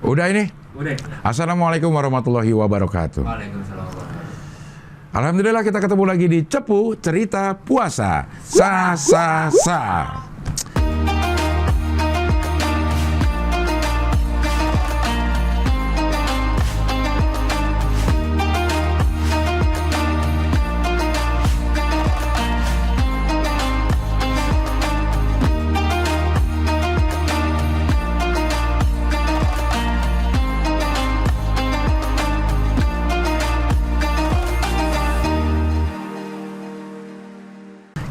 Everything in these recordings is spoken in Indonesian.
Udah ini? Udah. Assalamualaikum warahmatullahi wabarakatuh. Waalaikumsalam warahmatullahi. Alhamdulillah kita ketemu lagi di Cepu Cerita Puasa. Sa.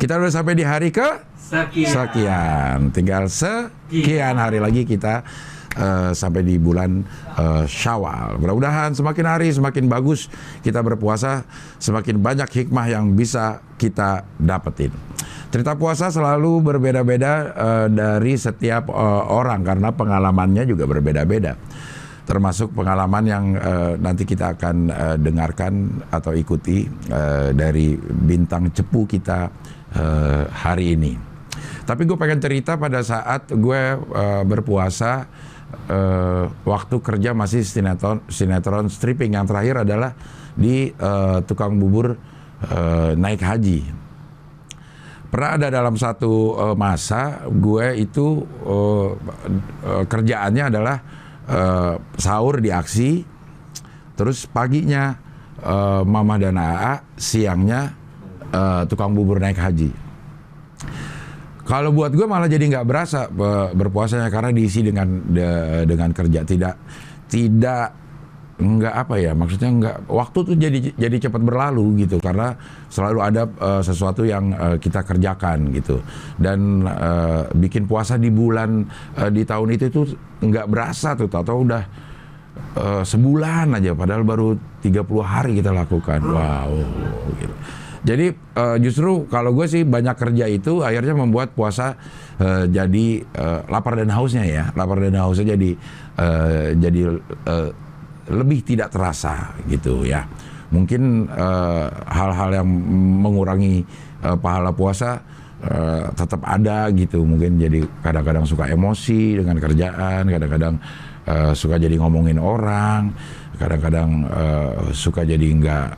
Kita udah sampai di hari ke sekian. Tinggal sekian hari lagi kita sampai di bulan Syawal. Mudah-mudahan semakin hari semakin bagus kita berpuasa, semakin banyak hikmah yang bisa kita dapetin. Cerita puasa selalu berbeda-beda dari setiap orang karena pengalamannya juga berbeda-beda. Termasuk pengalaman yang nanti kita akan dengarkan atau ikuti dari bintang cepu kita hari ini. Tapi gue pengen cerita pada saat gue berpuasa, waktu kerja masih sinetron stripping. Yang terakhir adalah di tukang bubur naik haji. Pernah ada dalam satu masa gue itu kerjaannya adalah sahur di Aksi, terus paginya Mama dan AA, siangnya tukang bubur naik haji. Kalau buat gue malah jadi nggak berasa berpuasanya karena diisi dengan kerja, nggak apa ya, maksudnya nggak, waktu tuh jadi cepat berlalu gitu karena selalu ada sesuatu yang kita kerjakan gitu. Dan bikin puasa di bulan di tahun itu tuh nggak berasa tuh, atau udah sebulan aja padahal baru 30 hari kita lakukan. Wow gitu. Jadi justru kalau gue sih banyak kerja itu akhirnya membuat puasa jadi lapar dan hausnya jadi lebih tidak terasa gitu ya. Mungkin hal-hal yang mengurangi pahala puasa tetap ada gitu. Mungkin jadi kadang-kadang suka emosi dengan kerjaan, kadang-kadang suka jadi ngomongin orang, kadang-kadang suka jadi nggak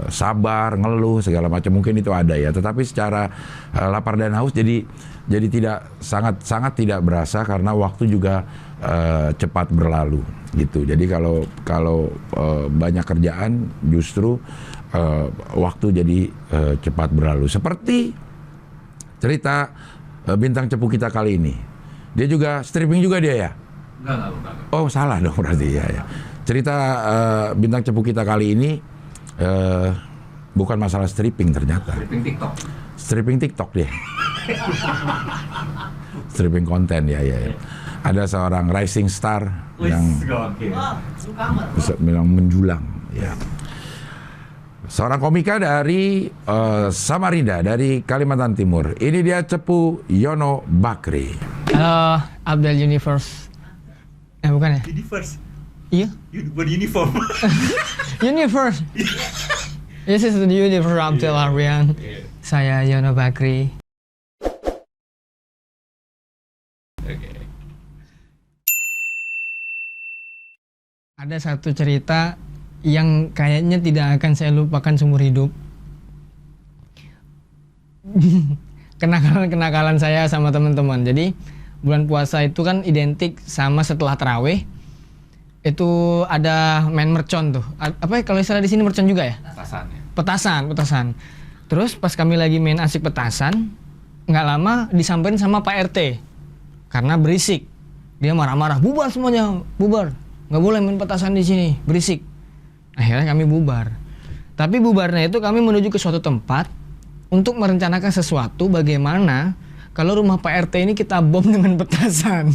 sabar, ngeluh segala macam, mungkin itu ada ya. Tetapi secara lapar dan haus jadi tidak sangat tidak berasa karena waktu juga cepat berlalu gitu. Jadi kalau banyak kerjaan justru waktu jadi cepat berlalu. Seperti cerita bintang cepu kita kali ini. Dia juga stripping juga dia ya? Enggak. Oh salah dong berarti ya. Cerita bintang cepu kita kali ini bukan masalah stripping ternyata. Stripping TikTok dia. Stripping konten ya. Ada seorang rising star yang bisa bilang menjulang ya. Seorang komika dari Samarinda, dari Kalimantan Timur. Ini dia Cepu Yono Bakri. Halo, Abdel Universe. Bukan ya? Universe. Iya. Buat uniform. Universe. This is the Universe Abdel Aryan. Saya Yono Bakri. Ada satu cerita yang kayaknya tidak akan saya lupakan seumur hidup. Kenakalan saya sama teman-teman. Jadi bulan puasa itu kan identik sama setelah tarawih itu ada main mercon tuh. Apa ya kalau istilah di sini mercon juga ya? Petasan. Terus pas kami lagi main asik petasan, nggak lama disamperin sama Pak RT karena berisik. Dia marah-marah, bubar semuanya, bubar. Nggak boleh main petasan di sini, berisik. Akhirnya kami bubar. Tapi bubarnya itu kami menuju ke suatu tempat untuk merencanakan sesuatu bagaimana kalau rumah Pak RT ini kita bom dengan petasan.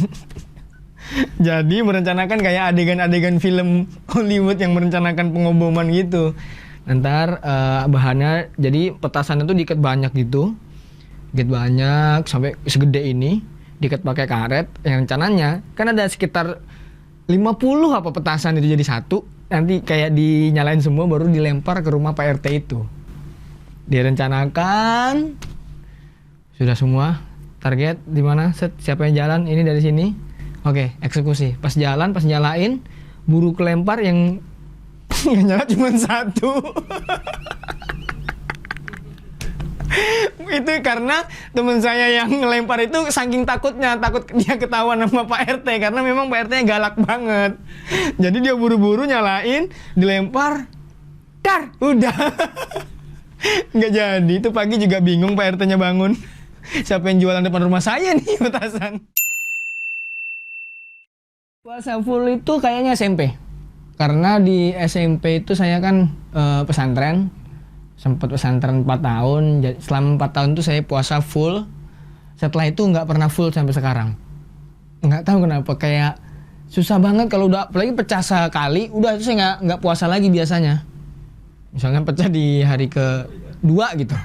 Jadi merencanakan kayak adegan-adegan film Hollywood yang merencanakan pengoboman gitu. Ntar bahannya jadi petasan itu diikat banyak gitu. Diikat banyak sampai segede ini, diikat pakai karet. Yang rencananya kan ada sekitar 50 apa petasan itu jadi satu. Nanti kayak dinyalain semua baru dilempar ke rumah Pak RT itu. Direncanakan sudah semua. Target di mana? Siapa yang jalan? Ini dari sini. Oke, eksekusi. Pas nyalain, buru kelempar yang yang nyala cuma satu. Itu karena teman saya yang ngelempar itu saking takutnya, takut dia ketahuan sama Pak RT karena memang Pak RT-nya galak banget. Jadi dia buru-buru nyalain, dilempar, dar, udah. Nggak jadi. Itu pagi juga bingung Pak RT-nya bangun. Siapa yang jualan depan rumah saya nih petasan. Puasa full itu kayaknya SMP. Karena di SMP itu saya kan pesantren. Sempat pesantren 4 tahun. Jadi selama 4 tahun itu saya puasa full. Setelah itu nggak pernah full sampai sekarang. Nggak tahu kenapa, kayak susah banget kalau udah, apalagi pecah sekali, udah itu saya nggak puasa lagi biasanya. Misalnya pecah di hari kedua gitu.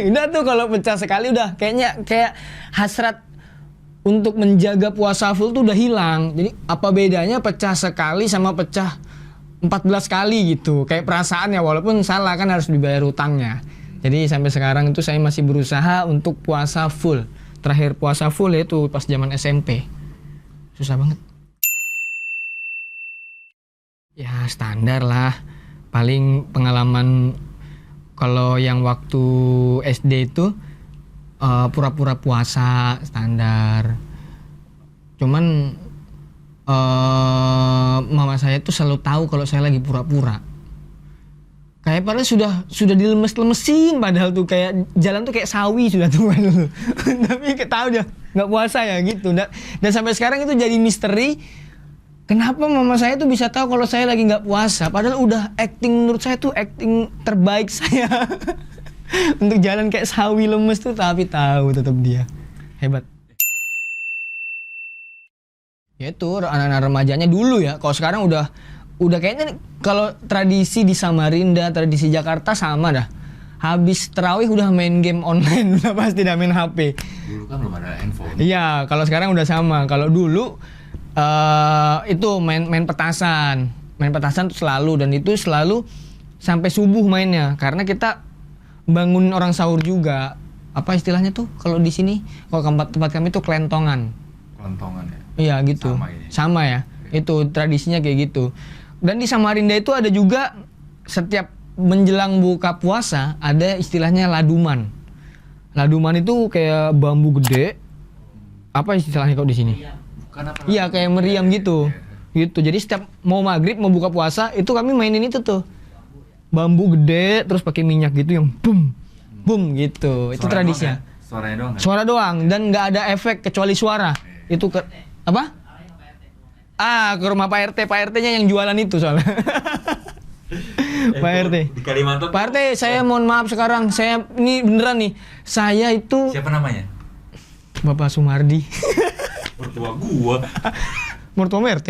Udah tuh kalau pecah sekali udah kayak hasrat untuk menjaga puasa full tuh udah hilang. Jadi apa bedanya pecah sekali sama pecah 14 kali gitu. Kayak perasaannya, walaupun salah kan harus dibayar utangnya. Jadi sampai sekarang itu saya masih berusaha untuk puasa full. Terakhir puasa full itu pas zaman SMP. Susah banget. Ya standar lah. Paling pengalaman kalau yang waktu SD itu pura-pura puasa standar. Cuman mama saya tuh selalu tahu kalau saya lagi pura-pura. Kayak padahal sudah dilemes-lemesin, padahal tuh kayak jalan tuh kayak sawi sudah tuh dulu. Tapi tahu dia nggak puasa ya gitu. Dan sampai sekarang itu jadi misteri. Kenapa mama saya tuh bisa tahu kalau saya lagi nggak puasa? Padahal udah acting, menurut saya tuh acting terbaik saya. Untuk jalan kayak sawi lemes tuh, tapi tahu tetap dia. Hebat. Ya itu anak-anak remajanya dulu ya. Kalau sekarang udah kayaknya kalau tradisi di Samarinda, tradisi Jakarta sama dah. Habis tarawih udah main game online, udah pasti udah main HP. Dulu kan belum ada handphone. Iya, kalau sekarang udah sama. Kalau dulu itu main petasan. Main petasan tuh selalu, dan itu selalu sampai subuh mainnya. Karena kita bangun orang sahur juga. Apa istilahnya tuh kalau di sini? Kalau tempat kami tuh kelentongan. Kelentongan ya? Iya gitu. Sama ya. Itu tradisinya kayak gitu. Dan di Samarinda itu ada juga setiap menjelang buka puasa ada istilahnya laduman. Laduman itu kayak bambu gede. Apa istilahnya kalau di sini? Iya kayak meriam gitu. Gitu. Jadi setiap mau maghrib mau buka puasa itu kami mainin itu tuh. Bambu gede terus pakai minyak gitu yang boom boom gitu. Itu tradisinya. Suaranya doang kan? Suara doang dan nggak ada efek kecuali suara. Itu ke apa? Ke rumah Pak RT. Pak RT-nya yang jualan itu soalnya. Pak RT. Di Kalimantan. Pak RT, saya mohon maaf sekarang. Saya ini beneran nih. Saya itu Siapa namanya? Bapak Sumardi. Mertua gua. Mertua RT.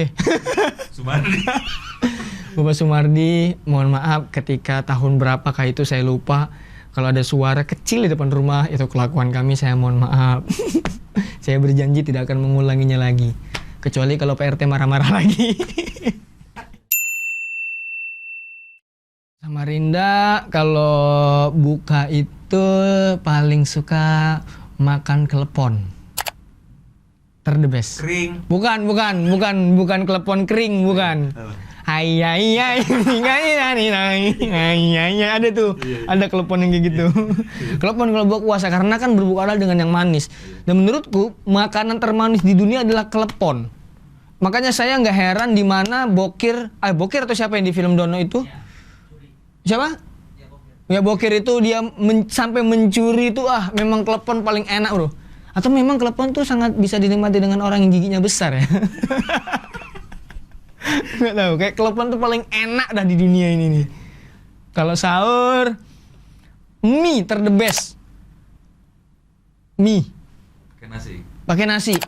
Sumardi. Bapak Sumardi, mohon maaf ketika tahun berapakah itu saya lupa. Kalau ada suara kecil di depan rumah, itu kelakuan kami, saya mohon maaf. Saya berjanji tidak akan mengulanginya lagi. Kecuali kalau Pak RT marah-marah lagi. Samarinda kalau buka itu paling suka makan klepon. The best. Kering. Bukan klepon kering, bukan. Hai ada tuh, ada klepon yang kayak gitu. Klepon kalau buka puasa karena kan berbuka dengan yang manis. Dan menurutku makanan termanis di dunia adalah klepon. Makanya saya nggak heran di mana Bokir atau siapa yang di film Dono itu? Siapa? Ya Bokir itu dia sampai mencuri itu, memang klepon paling enak bro. Atau memang klepon tuh sangat bisa dinikmati dengan orang yang giginya besar ya. Nggak tahu, kayak klepon tuh paling enak dah di dunia ini nih. Kalau sahur, mie the best. Mie. Pakai nasi.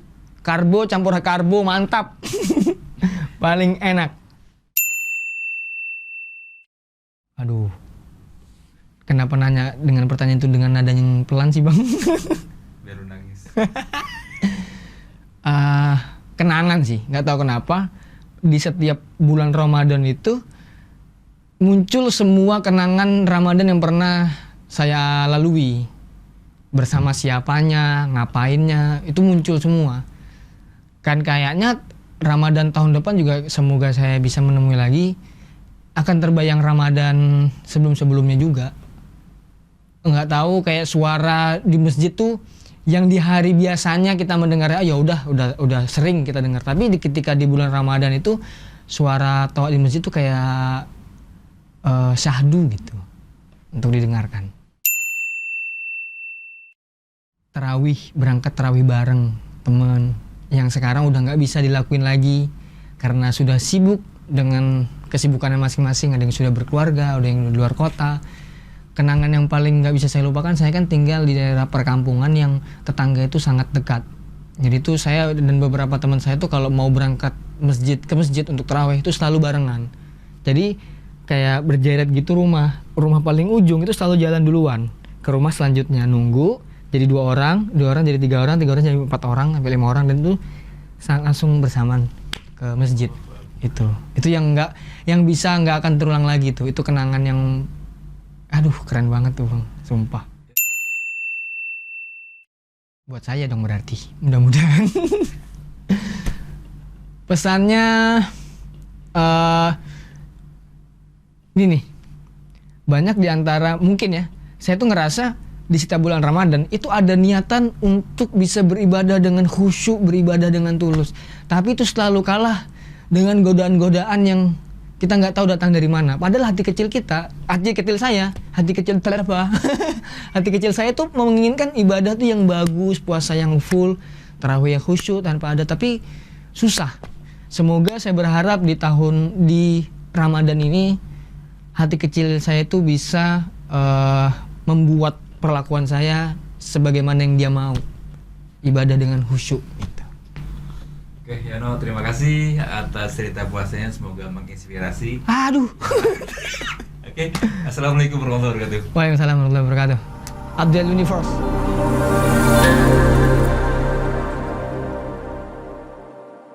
Karbo campur karbo mantap. Paling enak. Aduh. Kenapa nanya dengan pertanyaan itu dengan nada yang pelan sih bang? Biar lu nangis. Kenangan sih, nggak tahu kenapa. Di setiap bulan Ramadan itu muncul semua kenangan Ramadan yang pernah saya lalui. bersama siapanya, ngapainnya, itu muncul semua. Kan kayaknya Ramadan tahun depan juga semoga saya bisa menemui lagi, akan terbayang Ramadan sebelum-sebelumnya juga. Nggak tahu kayak suara di masjid tuh yang di hari biasanya kita mendengar ya udah sering kita dengar, tapi ketika di bulan Ramadan itu suara tawa di masjid tuh kayak syahdu gitu untuk didengarkan. Berangkat tarawih bareng temen yang sekarang udah nggak bisa dilakuin lagi karena sudah sibuk dengan kesibukannya masing-masing. Ada yang sudah berkeluarga, ada yang di luar kota. Kenangan yang paling nggak bisa saya lupakan, saya kan tinggal di daerah perkampungan yang tetangga itu sangat dekat. Jadi tuh saya dan beberapa teman saya tuh kalau mau berangkat ke masjid untuk tarawih itu selalu barengan. Jadi kayak berjerat gitu, rumah paling ujung itu selalu jalan duluan ke rumah selanjutnya, nunggu jadi 2 orang jadi 3 orang jadi 4 orang sampai 5 orang, dan itu langsung bersamaan ke masjid. Itu yang bisa nggak akan terulang lagi tuh. Itu kenangan yang keren banget tuh Bang, sumpah. Buat saya dong berarti, mudah-mudahan. Pesannya ini nih, banyak diantara mungkin ya, saya tuh ngerasa di setiap bulan Ramadan itu ada niatan untuk bisa beribadah dengan khusyuk, beribadah dengan tulus. Tapi itu selalu kalah dengan godaan-godaan yang kita nggak tahu datang dari mana. Padahal hati kecil saya tuh menginginkan ibadah tuh yang bagus, puasa yang full, tarawih yang khusyuk tanpa ada, tapi susah. Semoga saya berharap di Ramadan ini hati kecil saya tuh bisa membuat perlakuan saya sebagaimana yang dia mau, ibadah dengan khusyuk gitu. Oke, Yono, terima kasih atas cerita puasanya, semoga menginspirasi. Oke, assalamualaikum warahmatullahi wabarakatuh. Waalaikumsalam warahmatullahi wabarakatuh. Abdul Universe.